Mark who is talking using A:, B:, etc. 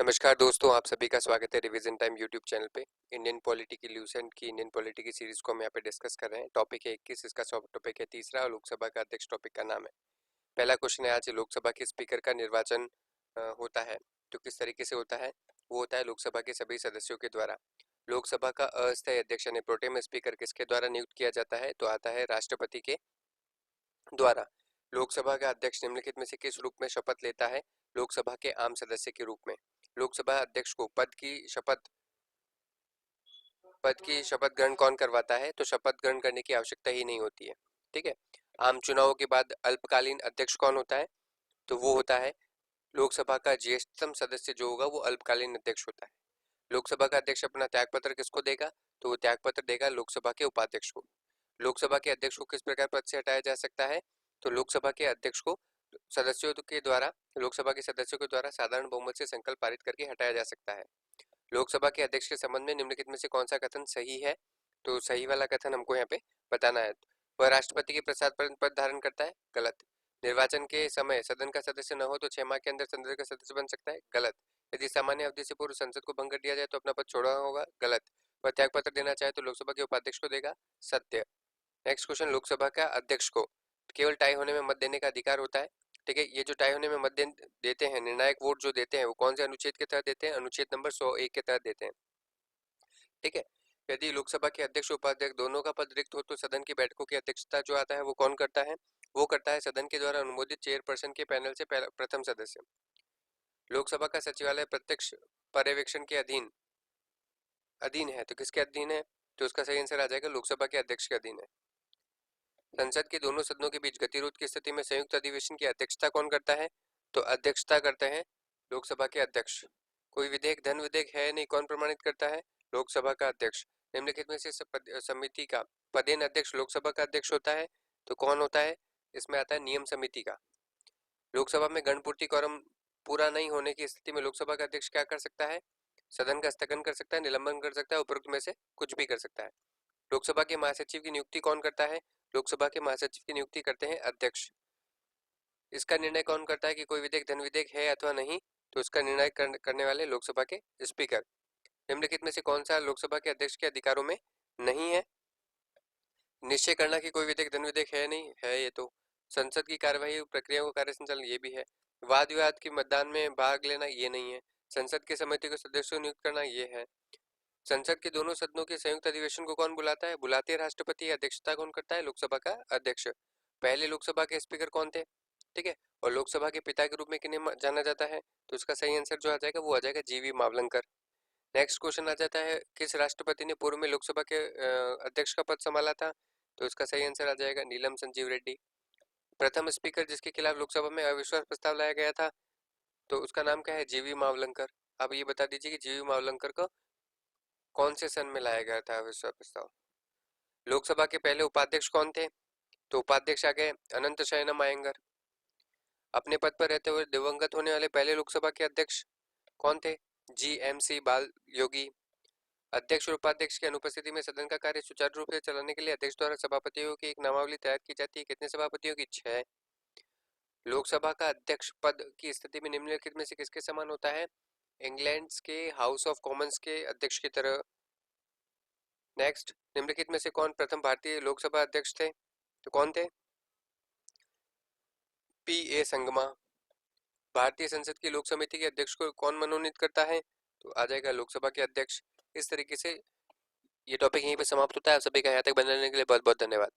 A: नमस्कार दोस्तों, आप सभी का स्वागत है रिवीजन टाइम यूट्यूब चैनल पे। इंडियन पॉलिटी की ल्यूसेंट की इंडियन पॉलिटी की सीरीज को हम यहाँ पे डिस्कस कर रहे हैं। टॉपिक है 21, इसका सब टॉपिक है तीसरा और लोकसभा का अध्यक्ष टॉपिक का नाम है। पहला क्वेश्चन है आज, लोकसभा के स्पीकर का निर्वाचन होता है तो किस तरीके से होता है? वो होता है लोकसभा के सभी सदस्यों के द्वारा। लोकसभा का अस्थायी अध्यक्ष यानी प्रोटेम स्पीकर किसके द्वारा नियुक्त किया जाता है? तो आता है राष्ट्रपति के द्वारा। लोकसभा का अध्यक्ष निम्नलिखित में से किस रूप में शपथ लेता है? लोकसभा के आम सदस्य के रूप में। लोकसभा अध्यक्ष को पद की शपथ ग्रहण कौन करवाता है? तो शपथ ग्रहण करने की आवश्यकता ही नहीं होती है। ठीक है। आम चुनावों के बाद अल्पकालीन अध्यक्ष कौन होता है? तो वो होता है लोकसभा का ज्येष्ठतम सदस्य जो होगा वो अल्पकालीन अध्यक्ष होता है। लोकसभा का अध्यक्ष अपना त्यागपत्र किसको देगा? तो वो त्यागपत्र देगा लोकसभा के उपाध्यक्ष को। लोकसभा के अध्यक्ष को किस प्रकार पद से हटाया जा सकता है? तो लोकसभा के अध्यक्ष को लोकसभा के सदस्यों के द्वारा साधारण बहुमत से संकल्प पारित करके हटाया जा सकता है। लोकसभा के अध्यक्ष के संबंध में निम्नलिखित में से कौन सा कथन सही है? तो सही वाला कथन हमको यहाँ पे बताना है। वह राष्ट्रपति के प्रसाद पर पद धारण करता है। गलत। निर्वाचन के समय सदन का सदस्य न हो तो 6 माह के अंदर संसद का सदस्य बन सकता है। गलत। यदि सामान्य अवधि से पूर्व संसद को भंग कर दिया जाए तो अपना पद छोड़ना होगा। गलत। वह त्याग पत्र देना चाहे तो लोकसभा के उपाध्यक्ष को देगा। सत्य। नेक्स्ट क्वेश्चन, लोकसभा का अध्यक्ष को केवल टाई होने में मत देने का अधिकार होता है। ठीक है, ये जो टाई होने में मत देते हैं, निर्णायक वोट जो देते हैं वो कौन से अनुच्छेद के तहत देते हैं? अनुच्छेद नंबर 101 के तहत देते हैं। ठीक है। यदि लोकसभा के अध्यक्ष उपाध्यक्ष दोनों का पद रिक्त हो तो सदन की बैठकों की अध्यक्षता जो आता है वो कौन करता है? वो करता है सदन के द्वारा अनुमोदित चेयरपर्सन के पैनल से प्रथम सदस्य। लोकसभा का सचिवालय प्रत्यक्ष पर्यवेक्षण के अधीन है तो किसके अधीन है? तो उसका सही आंसर आ जाएगा लोकसभा के अध्यक्ष के अधीन है। संसद के दोनों सदनों के बीच गतिरोध की स्थिति में संयुक्त अधिवेशन की अध्यक्षता कौन करता है? तो अध्यक्षता करते हैं लोकसभा के अध्यक्ष। कोई विधेयक धन विधेयक है नहीं, कौन प्रमाणित करता है? लोकसभा का अध्यक्ष। निम्नलिखित में से समिति का पदेन अध्यक्ष लोकसभा का अध्यक्ष होता है तो कौन होता है? इसमें आता है नियम समिति का। लोकसभा में गणपूर्ति क्वारम पूरा नहीं होने की स्थिति में लोकसभा का अध्यक्ष क्या कर सकता है? सदन का स्थगन कर सकता है, निलंबन कर सकता है, उपरोक्त में से कुछ भी कर सकता है। लोकसभा के महासचिव की नियुक्ति कौन करता है? लोकसभा के महासचिव की नियुक्ति करते हैं अध्यक्ष। इसका निर्णय कौन करता है कि कोई विधेयक धन विधेयक है अथवा नहीं? तो इसका निर्णय करने वाले लोकसभा के स्पीकर। निम्नलिखित में से कौन सा लोकसभा के अध्यक्ष के अधिकारों में नहीं है? निश्चय करना कि कोई विधेयक धन विधेयक है नहीं है, ये तो। संसद की कार्यवाही प्रक्रिया को कार्य संचालन, ये भी है। वाद विवाद की मतदान में भाग लेना, ये नहीं है। संसद की समिति को सदस्यों को नियुक्त करना, ये है। संसद के दोनों सदनों के संयुक्त अधिवेशन को कौन बुलाता है? बुलाते राष्ट्रपति। अध्यक्षता कौन करता है? लोकसभा का अध्यक्ष। पहले लोकसभा के स्पीकर कौन थे? ठीक है। और लोकसभा के पिता के रूप में किन्हें जाना जाता है? तो इसका सही आंसर जो आ जाएगा वो आ जाएगा जीवी मावलंकर। नेक्स्ट क्वेश्चन आ जाता है, किस राष्ट्रपति ने पूर्व में लोकसभा के अध्यक्ष का पद संभाला था? तो इसका सही आंसर आ जाएगा नीलम संजीव रेड्डी। प्रथम स्पीकर जिसके खिलाफ लोकसभा में अविश्वास प्रस्ताव लाया गया था तो उसका नाम क्या है? जीवी मावलंकर। अब ये बता दीजिए कि जीवी मावलंकर को कौन से सन में लाया गया था अविश्वास प्रस्ताव? लोकसभा के पहले उपाध्यक्ष कौन थे? तो उपाध्यक्ष आ गए अनंत शयनम अयंगर। अपने पद पर रहते हुए दिवंगत होने वाले पहले लोकसभा के अध्यक्ष कौन थे? GMC बाल योगी। अध्यक्ष और उपाध्यक्ष की अनुपस्थिति में सदन का कार्य सुचारू रूप से चलाने के लिए अध्यक्ष द्वारा सभापतियों की एक नामावली तैयार की जाती है। कितने सभापतियों की? 6। लोकसभा का अध्यक्ष पद की स्थिति में निम्नलिखित में से किसके समान होता है? इंग्लैंड के हाउस ऑफ कॉमन्स के अध्यक्ष की तरह। नेक्स्ट, निम्नलिखित में से कौन प्रथम भारतीय लोकसभा अध्यक्ष थे? तो कौन थे? PA संगमा। भारतीय संसद की लोक समिति के अध्यक्ष को कौन मनोनीत करता है? तो आ जाएगा लोकसभा के अध्यक्ष। इस तरीके से ये टॉपिक यहीं पे समाप्त होता है। आप सभी का यहाँ तक बने रहने के लिए बहुत बहुत धन्यवाद।